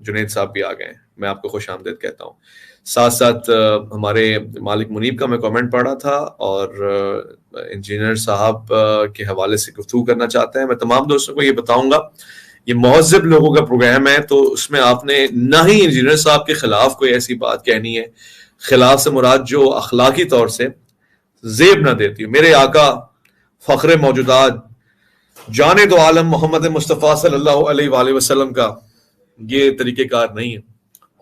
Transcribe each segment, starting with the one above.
جنید صاحب بھی آ گئے ہیں، میں آپ کو خوش آمدید کہتا ہوں. ساتھ ساتھ ہمارے مالک منیب کا میں کامنٹ پڑھا تھا اور انجینئر صاحب کے حوالے سے گفتگو کرنا چاہتے ہیں. میں تمام دوستوں کو یہ بتاؤں گا یہ مہذب لوگوں کا پروگرام ہے، تو اس میں آپ نے نہ ہی انجینئر صاحب کے خلاف کوئی ایسی بات کہنی ہے، خلاف سے مراد جو اخلاقی طور سے زیب نہ دیتی ہو. میرے آقا فخر موجودات جان دو عالم محمد مصطفیٰ صلی اللہ علیہ وآلہ وسلم کا یہ طریقہ کار نہیں ہے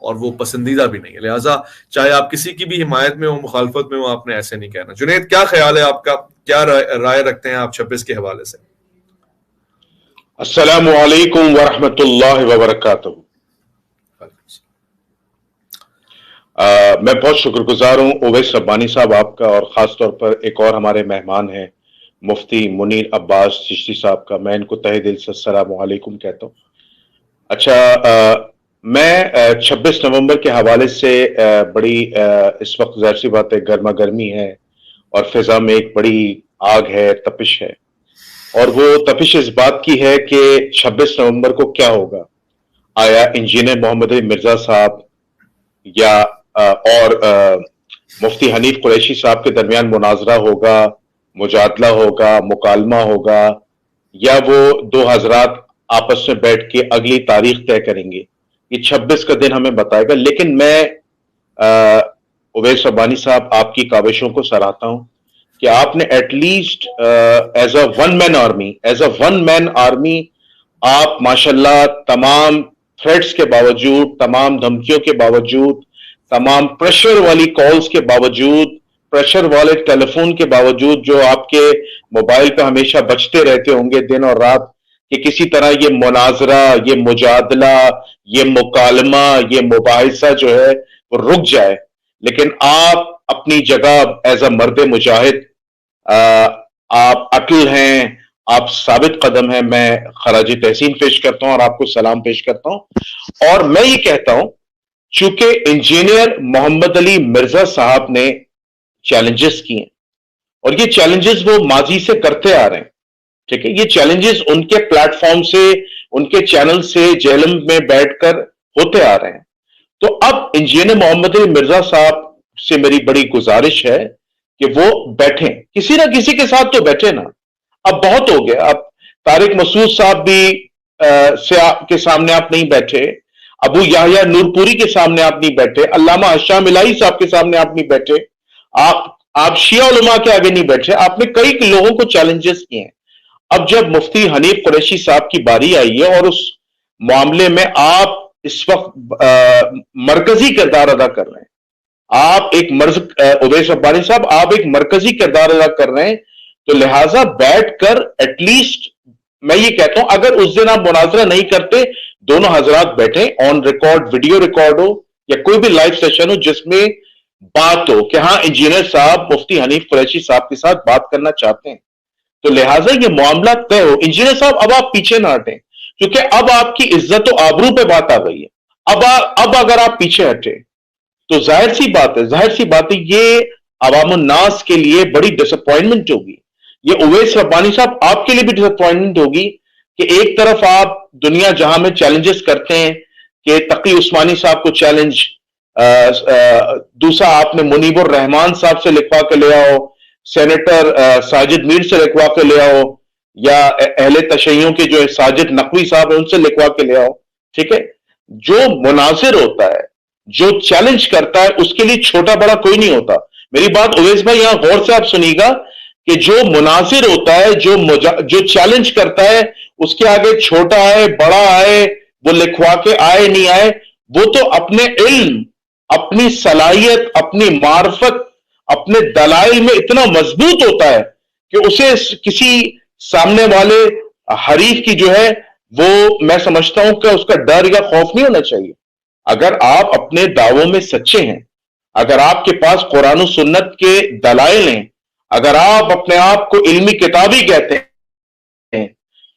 اور وہ پسندیدہ بھی نہیں ہے، لہٰذا چاہے آپ کسی کی بھی حمایت میں ہو مخالفت میں ہو آپ نے ایسے نہیں کہنا. جنید کیا خیال ہے آپ کا، کیا رائے رکھتے ہیں آپ 26 کے حوالے سے؟ السلام علیکم ورحمۃ اللہ وبرکاتہ. میں بہت شکر گزار ہوں اویس ربانی صاحب آپ کا، اور خاص طور پر ایک اور ہمارے مہمان ہیں مفتی منیر عباس چشتی صاحب کا. میں ان کو تہہ دل سے السلام علیکم کہتا ہوں. اچھا، میں 26 نومبر کے حوالے سے بڑی اس وقت ظاہر سی بات ہے گرما گرمی ہے اور فضا میں ایک بڑی آگ ہے، تپش ہے، اور وہ تپش اس بات کی ہے کہ 26 نومبر کو کیا ہوگا. آیا انجینئر محمد علی مرزا صاحب یا اور مفتی حنیف قریشی صاحب کے درمیان مناظرہ ہوگا، مجادلہ ہوگا، مکالمہ ہوگا، یا وہ دو حضرات آپس میں بیٹھ کے اگلی تاریخ طے کریں گے؟ یہ 26 کا دن ہمیں بتائے گا. لیکن میں اویس ربانی صاحب آپ کی کاوشوں کو سراہتا ہوں کہ آپ نے at least as a one man army آپ ماشاءاللہ تمام تھریٹس کے باوجود، تمام دھمکیوں کے باوجود، تمام پریشر والی کالز کے باوجود، پریشر والے ٹیلی فون کے باوجود جو آپ کے موبائل پہ ہمیشہ بجتے رہتے ہوں گے دن اور رات کہ کسی طرح یہ مناظرہ، یہ مجادلہ، یہ مکالمہ، یہ مباحثہ جو ہے وہ رک جائے، لیکن آپ اپنی جگہ ایز اے مرد مجاہد آپ اٹل ہیں، آپ ثابت قدم ہیں. میں خراج تحسین پیش کرتا ہوں اور آپ کو سلام پیش کرتا ہوں. اور میں یہ کہتا ہوں چونکہ انجینئر محمد علی مرزا صاحب نے چیلنجز کیے اور یہ چیلنجز وہ ماضی سے کرتے آ رہے ہیں، ٹھیک ہے، یہ چیلنجز ان کے پلیٹ فارم سے، ان کے چینل سے جہلم میں بیٹھ کر ہوتے آ رہے ہیں. تو اب انجینئر محمد علی مرزا صاحب سے میری بڑی گزارش ہے کہ وہ بیٹھیں، کسی نہ کسی کے ساتھ تو بیٹھیں نا. اب بہت ہو گیا، اب طارق مسعود صاحب بھی کے سامنے آپ نہیں بیٹھے، ابو یحییٰ نور پوری کے سامنے آپ نہیں بیٹھے، علامہ ہشام الہی صاحب کے سامنے آپ نہیں بیٹھے، آپ شیعہ علماء کے آگے نہیں بیٹھے، آپ نے کئی لوگوں کو چیلنجز کیے ہیں. اب جب مفتی حنیف قریشی صاحب کی باری آئی ہے اور اس معاملے میں آپ اس وقت مرکزی کردار ادا کر رہے ہیں، آپ ایک اویس ربانی صاحب آپ ایک مرکزی کردار ادا کر رہے ہیں، تو لہٰذا بیٹھ کر ایٹ لیسٹ میں یہ کہتا ہوں اگر اس دن آپ مناظرہ نہیں کرتے، دونوں حضرات بیٹھیں، آن ریکارڈ ویڈیو ریکارڈ ہو یا کوئی بھی لائیو سیشن ہو جس میں بات ہو کہ ہاں انجینئر صاحب مفتی حنیف قریشی صاحب کے ساتھ بات کرنا چاہتے ہیں، تو لہٰذا یہ معاملہ طے ہو. انجینئر صاحب اب آپ پیچھے نہ ہٹیں کیونکہ اب آپ کی عزت و آبرو پہ بات آ گئی ہے. اب اگر آپ پیچھے ہٹے تو ظاہر سی بات ہے یہ عوام الناس کے لیے بڑی ڈس اپوائنٹمنٹ ہوگی. یہ اویس ربانی صاحب آپ کے لیے بھی ڈس اپوائنٹمنٹ ہوگی کہ ایک طرف آپ دنیا جہاں میں چیلنجز کرتے ہیں کہ تقی عثمانی صاحب کو چیلنج، دوسرا آپ نے منیب الرحمان صاحب سے لکھوا کے لے آؤ، سینیٹر ساجد میر سے لکھوا کے لے آؤ، یا اہل تشیعوں کے جو ساجد نقوی صاحب ہیں ان سے لکھوا کے لے آؤ. ٹھیک ہے، جو مناظر ہوتا ہے، جو چیلنج کرتا ہے، اس کے لیے چھوٹا بڑا کوئی نہیں ہوتا. میری بات اویس بھائی یہاں غور سے آپ سنیے گا کہ جو مناظر ہوتا ہے، جو چیلنج کرتا ہے، اس کے آگے چھوٹا آئے بڑا آئے، وہ لکھوا کے آئے نہیں آئے، وہ تو اپنے علم، اپنی صلاحیت، اپنی معرفت، اپنے دلائل میں اتنا مضبوط ہوتا ہے کہ اسے کسی سامنے والے حریف کی جو ہے وہ میں سمجھتا ہوں کہ اس کا ڈر یا خوف نہیں ہونا چاہیے. اگر آپ اپنے دعووں میں سچے ہیں، اگر آپ کے پاس قرآن و سنت کے دلائل ہیں، اگر آپ اپنے آپ کو علمی کتابی کہتے ہیں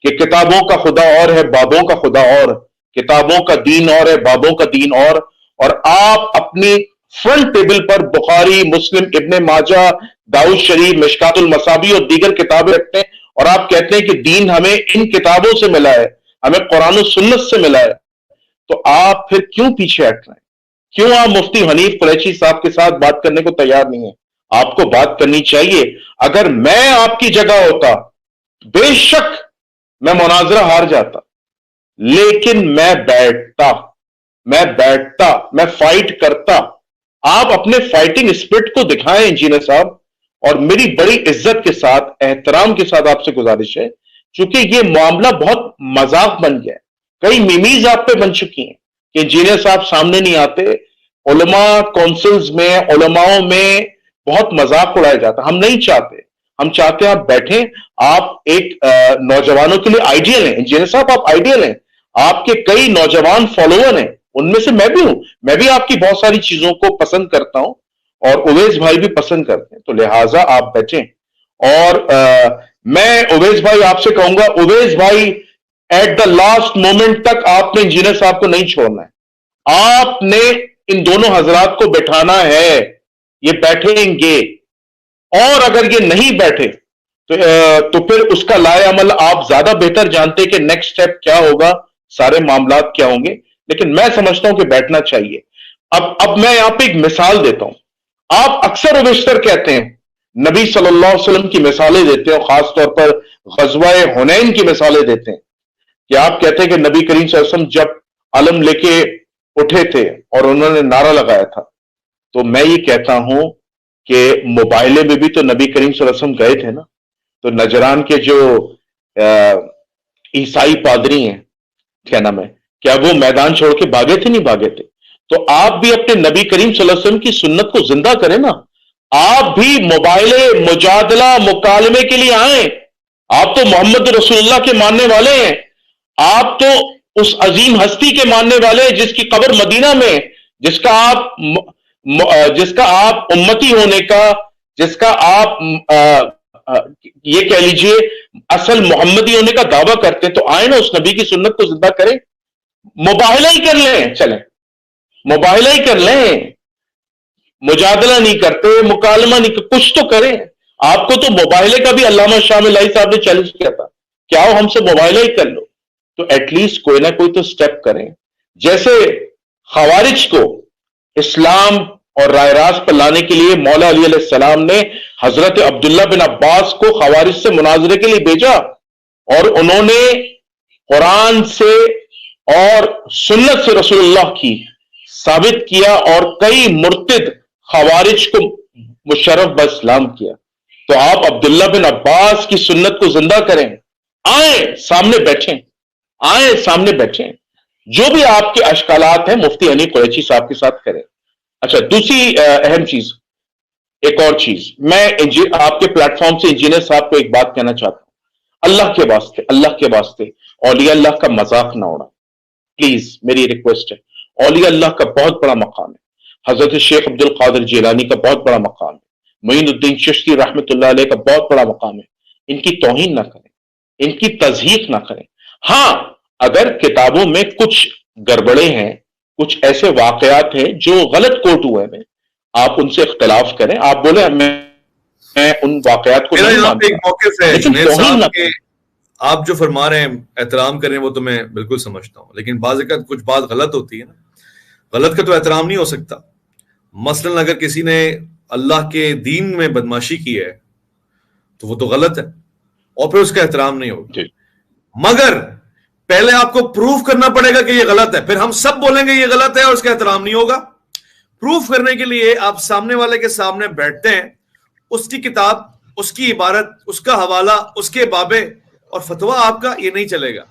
کہ کتابوں کا خدا اور ہے بابوں کا خدا اور، کتابوں کا دین اور ہے بابوں کا دین اور آپ اپنی فرنٹ ٹیبل پر بخاری، مسلم، ابن ماجہ، داؤد شریف، مشکات المصابیح اور دیگر کتابیں رکھتے ہیں اور آپ کہتے ہیں کہ دین ہمیں ان کتابوں سے ملا ہے، ہمیں قرآن و سنت سے ملا ہے، تو آپ پھر کیوں پیچھے ہٹ رہے ہیں؟ کیوں آپ مفتی حنیف قریشی صاحب کے ساتھ بات کرنے کو تیار نہیں ہیں؟ آپ کو بات کرنی چاہیے. اگر میں آپ کی جگہ ہوتا بے شک میں مناظرہ ہار جاتا، لیکن میں بیٹھتا، میں فائٹ کرتا. آپ اپنے فائٹنگ اسپرٹ کو دکھائیں انجینئر صاحب. اور میری بڑی عزت کے ساتھ، احترام کے ساتھ آپ سے گزارش ہے، چونکہ یہ معاملہ بہت مذاق بن گیا ہے، کئی میمیز آپ پہ بن چکی ہیں کہ انجینئر صاحب سامنے نہیں آتے. علماء کونسلز میں، علماؤں میں بہت مذاق اڑایا جاتا. ہم نہیں چاہتے، ہم چاہتے ہیں آپ بیٹھیں. آپ ایک نوجوانوں کے لیے آئیڈیل ہیں انجینئر صاحب، آپ آئیڈیل ہیں. آپ کے کئی نوجوان فالوور ہیں، ان میں سے میں بھی ہوں. میں بھی آپ کی بہت ساری چیزوں کو پسند کرتا ہوں، اور اویس بھائی بھی پسند کرتے ہیں. تو لہٰذا آپ بیٹھیں. اور میں اویس بھائی آپ سے کہوں گا، اویس بھائی ایٹ دا لاسٹ مومنٹ تک آپ نے انجینئر صاحب کو نہیں چھوڑنا ہے. آپ نے ان دونوں حضرات کو بٹھانا ہے. یہ بیٹھیں گے، اور اگر یہ نہیں بیٹھے تو پھر اس کا لائے عمل آپ زیادہ بہتر جانتے کہ نیکسٹ سٹیپ کیا ہوگا، سارے معاملات کیا ہوں گے. لیکن میں سمجھتا ہوں کہ بیٹھنا چاہیے. اب میں یہاں پہ ایک مثال دیتا ہوں. آپ اکثر و بیشتر کہتے ہیں، نبی صلی اللہ علیہ وسلم کی مثالیں دیتے ہیں، خاص طور پر غزوہ حنین کی مثالیں دیتے ہیں، کہ آپ کہتے ہیں کہ نبی کریم صلی اللہ علیہ وسلم جب علم لے کے اٹھے تھے اور انہوں نے نعرہ لگایا تھا. تو میں یہ کہتا ہوں کہ موبائلے میں بھی تو نبی کریم صلی اللہ علیہ وسلم گئے تھے نا. تو نجران کے جو عیسائی پادری ہیں، کیا نام ہے، کیا وہ میدان چھوڑ کے بھاگے تھے؟ نہیں بھاگے تھے. تو آپ بھی اپنے نبی کریم صلی اللہ علیہ وسلم کی سنت کو زندہ کریں نا. آپ بھی موبائل مجادلہ مکالمے کے لیے آئیں. آپ تو محمد رسول اللہ کے ماننے والے ہیں. آپ تو اس عظیم ہستی کے ماننے والے ہیں جس کی قبر مدینہ میں، جس کا آپ امتی ہونے کا، جس کا آپ یہ کہہ لیجئے اصل محمدی ہونے کا دعویٰ کرتے ہیں. تو آئیں نا، اس نبی کی سنت کو زندہ کریں. مباہلہ ہی کر لیں، چلیں مباہلہ ہی کر لیں. مجادلہ نہیں کرتے، مکالمہ نہیں کرتے، کچھ تو کریں. آپ کو تو مباہلے کا بھی علامہ شاہ ملائی صاحب نے چیلنج کیا تھا کہ آؤ ہم سے مباہلہ ہی کر لو. تو ایٹ لیسٹ کوئی نہ کوئی تو سٹیپ کریں. جیسے خوارج کو اسلام اور رائے راست پر لانے کے لیے مولا علی علیہ السلام نے حضرت عبداللہ بن عباس کو خوارج سے مناظرے کے لیے بھیجا، اور انہوں نے قرآن سے اور سنت سے رسول اللہ کی ثابت کیا، اور کئی مرتد خوارج کو مشرف باسلام کیا. تو آپ عبداللہ بن عباس کی سنت کو زندہ کریں. آئیں سامنے بیٹھیں، آئیں سامنے بیٹھیں. جو بھی آپ کے اشکالات ہیں مفتی حنیف قریشی صاحب کے ساتھ کریں. اچھا، دوسری اہم چیز، ایک اور چیز، میں آپ کے پلیٹ فارم سے انجینئر صاحب کو ایک بات کہنا چاہتا ہوں. اللہ کے واسطے اولیاء اللہ کا مذاق نہ اڑائیں پلیز. میری ریکویسٹ ہے. اولیاء اللہ کا بہت بڑا مقام ہے. حضرت شیخ عبد القادر جیلانی کا بہت بڑا مقام ہے. معین الدین چشتی رحمۃ اللہ علیہ کا بہت بڑا مقام ہے. ان کی توہین نہ کریں، ان کی تضحیق نہ کریں. ہاں، اگر کتابوں میں کچھ گڑبڑے ہیں، کچھ ایسے واقعات ہیں جو غلط کوٹ ہوئے ہیں، آپ ان سے اختلاف کریں. آپ بولیں میں ان واقعات کو نہیں مانتا، لیکن توہین نہ کریں. آپ جو فرما رہے ہیں احترام کریں، وہ تو میں بالکل سمجھتا ہوں، لیکن بعض اوقات کچھ بات غلط ہوتی ہے نا. غلط کا تو احترام نہیں ہو سکتا. مثلاً اگر کسی نے اللہ کے دین میں بدماشی کی ہے تو وہ تو غلط ہے، اور پھر اس کا احترام نہیں ہوگا. مگر پہلے آپ کو پروف کرنا پڑے گا کہ یہ غلط ہے، پھر ہم سب بولیں گے یہ غلط ہے اور اس کا احترام نہیں ہوگا. پروف کرنے کے لیے آپ سامنے والے کے سامنے بیٹھتے ہیں، اس کی کتاب، اس کی عبارت، اس کا حوالہ، اس کے بابے اور فتویٰ آپ کا، یہ نہیں چلے گا.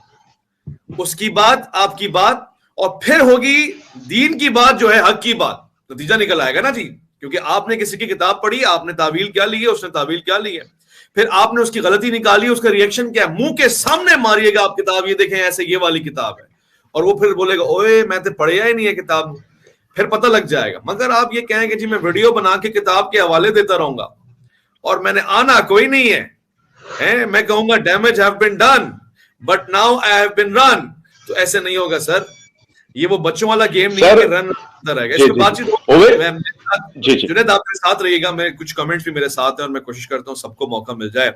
اس کی بات، آپ کی بات، اور پھر ہوگی دین کی بات جو ہے حق کی بات. نتیجہ نکل آئے گا نا جی، کیونکہ آپ نے کسی کی کتاب پڑھی، آپ نے تعویل کیا لی ہے، اس نے تعویل کیا لی ہے، پھر آپ نے اس کی غلطی نکالی، اس کا ریئیکشن کیا ہے، منہ کے سامنے ماریے گا آپ کتاب، یہ دیکھیں ایسے یہ والی کتاب ہے، اور وہ پھر بولے گا اوئے میں تو پڑھیا ہی نہیں ہے کتاب، پھر پتہ لگ جائے گا. مگر آپ یہ کہیں کہ جی میں ویڈیو بنا کے کتاب کے حوالے دیتا رہوں گا اور میں نے آنا کوئی نہیں ہے، میں کہوں گا damage have been done but now I have been run, تو ایسے نہیں ہوگا سر. یہ وہ بچوں والا گیم نہیں ہے کہ رن رہے گا. اس کے بات چیت جنید آپ کے ساتھ رہیے گا. میں کچھ کمنٹس بھی میرے ساتھ ہیں اور میں کوشش کرتا ہوں سب کو موقع مل جائے،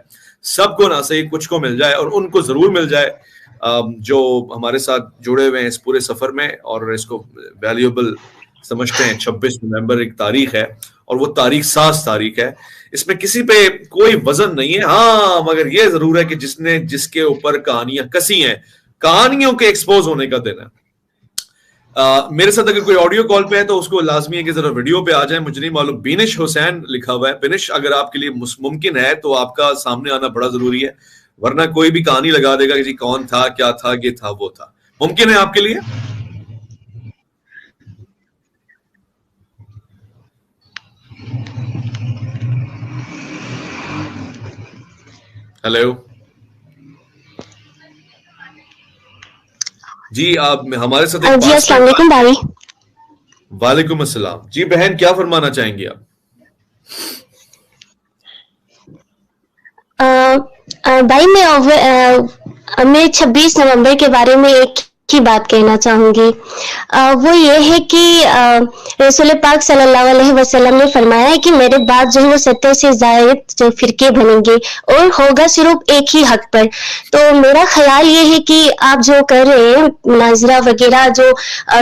سب کو نہ صحیح کچھ کو مل جائے، اور ان کو ضرور مل جائے. جو ہمارے ساتھ جڑے ہوئے ہیں اس پورے سفر میں اور اس کو ویلیوبل سمجھتے ہیں. 26 نومبر ایک تاریخ ہے اور وہ تاریخ ساز تاریخ ہے, اس میں کسی پہ کوئی وزن نہیں ہے. ہاں مگر یہ ضرور ہے کہ جس کے اوپر کہانیاں کسی ہیں, کہانیوں کے ایکسپوز ہونے کا دن ہے. میرے ساتھ اگر کوئی آڈیو کال پہ ہے تو اس کو لازمی ہے کہ ذرا ویڈیو پہ آ جائیں. مجھے نہیں معلوم, بینش حسین لکھا ہوا ہے. بینش اگر آپ کے لیے ممکن ہے تو آپ کا سامنے آنا بڑا ضروری ہے, ورنہ کوئی بھی کہانی لگا دے گا کہ جی کون تھا, کیا تھا, یہ تھا, وہ تھا. ممکن ہے آپ کے لیے؟ ہیلو جی, آپ ہمارے ساتھ. جی السلام علیکم بھائی. وعلیکم السلام. جی بہن, کیا فرمانا چاہیں گی آپ؟ بھائی میں 26 نومبر کے بارے میں ایک کی بات کہنا چاہوں گی. وہ یہ ہے کہ رسول پاک صلی اللہ علیہ وسلم نے فرمایا ہے کہ میرے بعد جو ہے وہ 70 سے زائد جو فرقے بنیں گے اور ہوگا صرف ایک ہی حق پر. تو میرا خیال یہ ہے کہ آپ جو کر رہے ہیں مناظرہ وغیرہ جو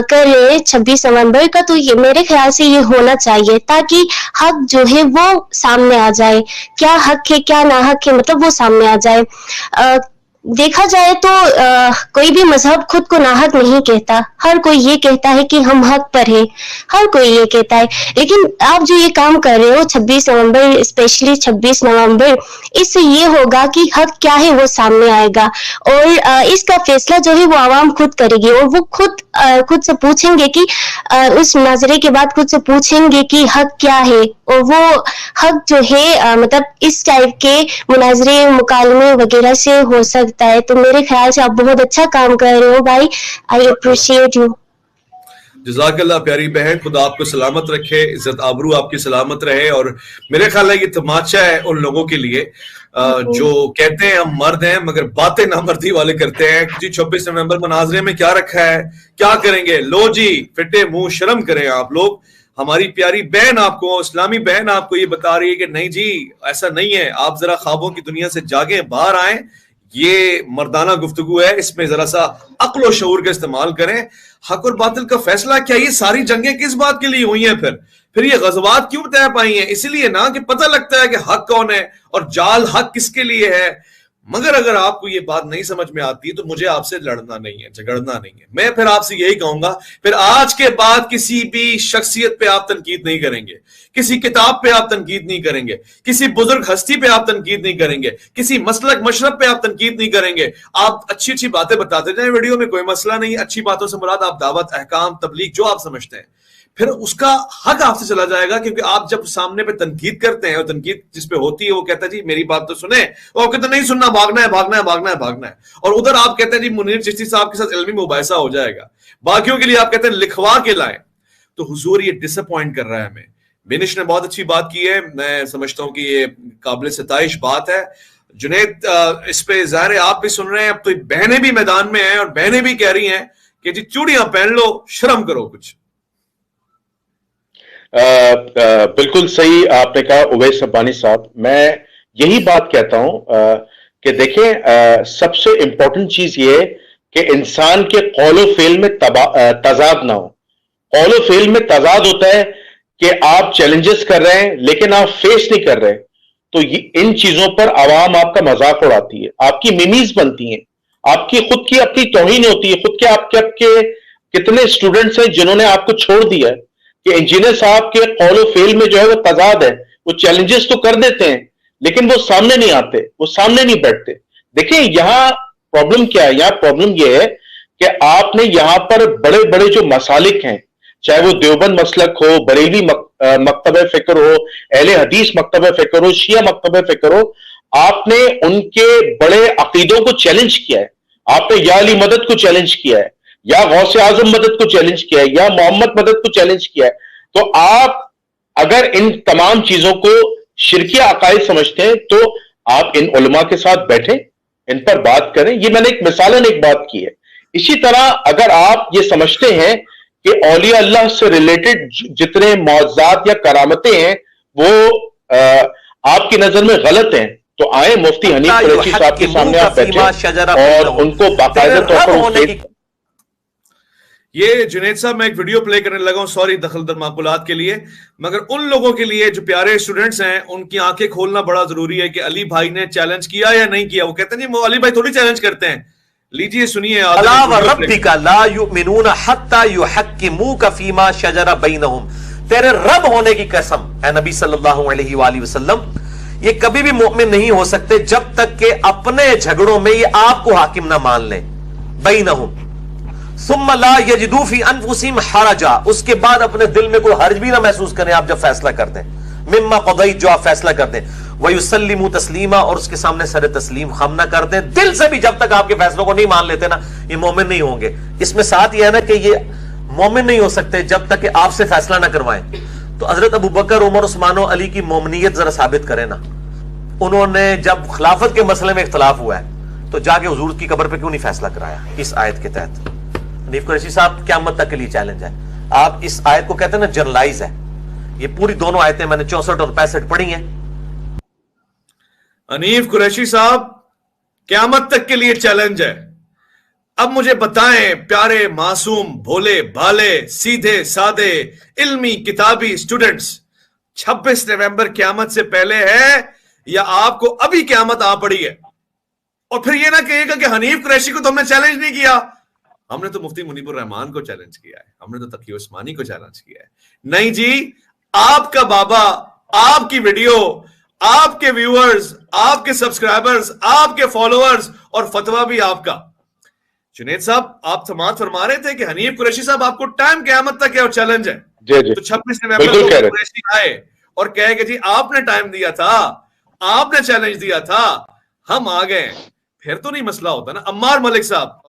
کر رہے ہیں 26 نومبر کا, تو یہ میرے خیال سے یہ ہونا چاہیے تاکہ حق جو ہے وہ سامنے آ جائے. کیا حق ہے کیا ناحق ہے, مطلب وہ سامنے آ جائے. دیکھا جائے تو کوئی بھی مذہب خود کو ناحق نہیں کہتا, ہر کوئی یہ کہتا ہے کہ ہم حق پر ہیں, ہر کوئی یہ کہتا ہے. لیکن آپ جو یہ کام کر رہے ہو 26 نومبر, اسپیشلی 26 نومبر, اس سے یہ ہوگا کہ حق کیا ہے وہ سامنے آئے گا اور اس کا فیصلہ جو ہے وہ عوام خود کرے گی اور وہ خود سے پوچھیں گے کہ اس مناظرے کے بعد خود سے پوچھیں گے کہ حق کیا ہے. اور وہ حق جو ہے مطلب اس ٹائپ کے مناظرے مکالمے وغیرہ سے ہو سکتا ہے. تو میرے خیال سے آپ بہت اچھا کام کر رہے ہو بھائی, آئی اپریشیٹ یو. جزاک اللہ پیاری بہن, خدا آپ کو سلامت رکھے, عزت آبرو آپ کی سلامت رہے. اور میرے خیال ہے یہ تماچا ہے ان لوگوں کے لیے جو کہتے ہیں ہم مرد ہیں مگر باتیں نامردی والے کرتے ہیں. جی 26 نومبر مناظرے میں کیا رکھا ہے, کیا کریں گے؟ لو جی فٹے منہ, شرم کریں آپ لوگ. ہماری پیاری بہن آپ کو, اسلامی بہن آپ کو یہ بتا رہی ہے کہ نہیں جی ایسا نہیں ہے, آپ ذرا خوابوں کی دنیا سے جاگیں, باہر آئیں. یہ مردانہ گفتگو ہے, اس میں ذرا سا عقل و شعور کا استعمال کریں. حق اور باطل کا فیصلہ کیا یہ ساری جنگیں کس بات کے لیے ہوئی ہیں؟ پھر یہ غزوات کیوں طے پائی ہیں؟ اسی لیے نا کہ پتہ لگتا ہے کہ حق کون ہے اور جال حق کس کے لیے ہے. مگر اگر آپ کو یہ بات نہیں سمجھ میں آتی تو مجھے آپ سے لڑنا نہیں ہے, جھگڑنا نہیں ہے. میں پھر آپ سے یہی کہوں گا, پھر آج کے بعد کسی بھی شخصیت پہ آپ تنقید نہیں کریں گے, کسی کتاب پہ آپ تنقید نہیں کریں گے, کسی بزرگ ہستی پہ آپ تنقید نہیں کریں گے, کسی مسلک مشرب پہ آپ تنقید نہیں کریں گے. آپ اچھی اچھی باتیں بتاتے جائیں ویڈیو میں, کوئی مسئلہ نہیں. اچھی باتوں سے مراد آپ دعوت, احکام, تبلیغ جو آپ سمجھتے ہیں, پھر اس کا حق آپ سے چلا جائے گا. کیونکہ آپ جب سامنے پہ تنقید کرتے ہیں اور تنقید جس پہ ہوتی ہے وہ کہتا ہے جی میری بات تو سنیں, وہ کہتے نہیں سننا, بھاگنا ہے بھاگنا ہے بھاگنا ہے بھاگنا ہے. اور ادھر آپ کہتے ہیں جی منیر چشتی صاحب کے ساتھ علمی مباحثہ ہو جائے گا, باقیوں کے لیے آپ کہتے ہیں لکھوا کے لائیں. تو حضور یہ ڈس اپوائنٹ کر رہا ہے ہمیں. بینش نے بہت اچھی بات کی ہے, میں سمجھتا ہوں کہ یہ قابل ستائش بات ہے. جنید اس پہ ظاہر ہے آپ بھی سن رہے ہیں, اب تو بہنیں بھی میدان میں ہیں اور بہنیں بھی کہہ رہی ہیں کہ جی چوڑیاں پہن لو, شرم کرو کچھ. بالکل صحیح آپ نے کہا اویس ربانی صاحب. میں یہی بات کہتا ہوں کہ دیکھیں سب سے امپورٹنٹ چیز یہ ہے کہ انسان کے قول و فعل میں تضاد نہ ہو. قول و فعل میں تضاد ہوتا ہے کہ آپ چیلنجز کر رہے ہیں لیکن آپ فیس نہیں کر رہے, تو ان چیزوں پر عوام آپ کا مذاق اڑاتی ہے, آپ کی میمیز بنتی ہیں, آپ کی خود کی اپنی توہین ہوتی ہے. خود کے آپ کے کتنے اسٹوڈنٹس ہیں جنہوں نے آپ کو چھوڑ دیا ہے کہ انجینئر صاحب کے قول و فعل میں جو ہے وہ تضاد ہے. وہ چیلنجز تو کر دیتے ہیں لیکن وہ سامنے نہیں آتے, وہ سامنے نہیں بیٹھتے. دیکھیں یہاں پرابلم کیا ہے, یہاں پرابلم یہ ہے کہ آپ نے یہاں پر بڑے بڑے جو مسالک ہیں, چاہے وہ دیوبند مسلک ہو, بریلوی مکتب فکر ہو, اہل حدیث مکتب فکر ہو, شیعہ مکتب فکر ہو, آپ نے ان کے بڑے عقیدوں کو چیلنج کیا ہے. آپ نے یا علی مدد کو چیلنج کیا ہے, یا غوث اعظم مدد کو چیلنج کیا ہے, یا محمد مدد کو چیلنج کیا ہے. تو آپ اگر ان تمام چیزوں کو شرکی عقائد سمجھتے ہیں تو آپ ان علماء کے ساتھ بیٹھیں, ان پر بات کریں. یہ میں نے ایک مثالن ایک بات کی ہے. اسی طرح اگر آپ یہ سمجھتے ہیں کہ اولیاء اللہ سے ریلیٹڈ جتنے معجزات یا کرامتیں ہیں وہ آپ کی نظر میں غلط ہیں, تو آئے مفتی حنیف قریشی صاحب کے سامنے آپ بیٹھے اور ان کو باقاعدہ طور پر یہ جنید صاحب میں ایک ویڈیو پلے کرنے لگا ہوں، سوری دخل در معقولات کے لیے، مگر ان لوگوں کے لیے جو پیارے اسٹوڈنٹس ہیں ان کی آنکھیں کھولنا بڑا ضروری ہے کہ علی بھائی نے چیلنج کیا یا نہیں کیا. وہ کہتے ہیں جی علی بھائی تھوڑی چیلنج کرتے ہیں. لیجئے سنیے. الا وربک لا یؤمنون حتی یحکموک فیما شجر بینہم، تیرے رب ہونے کی قسم اے نبی صلی اللہ علیہ وآلہ وسلم، یہ کبھی بھی مومن نہیں ہو سکتے جب تک کہ اپنے جھگڑوں میں یہ آپ کو حاکم نہ مان لیں. بینہم ثم لا یجدوا فی انفسہم حرجا، اس کے بعد اپنے دل میں کوئی حرج بھی نہ محسوس کریں آپ جب فیصلہ کر دیں، مما قضیت، جو آپ فیصلہ کر دیں، وَيُسَلِّمُوا تسلیما، اور اس کے سامنے سر تسلیم خم نہ کر دیں. دل سے بھی جب تک آپ کے فیصلوں کو نہیں مان لیتے نا، یہ مومن نہیں ہوں گے. اس میں ساتھ یہ ہے نا کہ یہ مومن نہیں ہو سکتے جب تک کہ آپ سے فیصلہ نہ کروائیں. تو حضرت ابو بکر، عمر، عثمان و علی کی مومنیت ذرا ثابت کریں نا. انہوں نے جب خلافت کے مسئلے میں اختلاف ہوا ہے تو جا کے حضور کی قبر پہ کیوں نہیں فیصلہ کرایا اس آیت کے تحت؟ حنیف قریشی صاحب قیامت تک کے لیے چیلنج ہے. آپ اس آیت کو کہتے ہیں نا جنرلائز ہے، یہ پوری دونوں آیتیں میں نے 64 اور 65 پڑھی ہیں. حنیف قریشی صاحب قیامت تک کے لیے چیلنج ہے. اب مجھے بتائیں پیارے معصوم بھولے بھالے سیدھے سادے علمی کتابی سٹوڈنٹس، 26 نومبر قیامت سے پہلے ہے یا آپ کو ابھی قیامت آ پڑی ہے؟ اور پھر یہ نہ کہیے گا کہ حنیف قریشی کو تو ہم نے چیلنج نہیں کیا. ہم نے تو مفتی منیب الرحمان کو چیلنج کیا ہے، ہم نے تو تقی عثمانی کو چیلنج کیا ہے. نہیں جی، آپ کا بابا، آپ کی ویڈیو، آپ کے ویورز، آپ کے سبسکرائبرز، آپ کے فالوورز اور فتویٰ بھی آپ کا. جنید صاحب آپ سماعت فرما رہے تھے کہ حنیف قریشی صاحب آپ کو ٹائم قیامت تک ہے اور چیلنج ہے. تو 26 نومبر کو قریشی آئے اور کہے کہ جی آپ نے ٹائم دیا تھا، آپ نے چیلنج دیا تھا، ہم آ گئے، پھر تو نہیں مسئلہ ہوتا نا. عمار ملک صاحب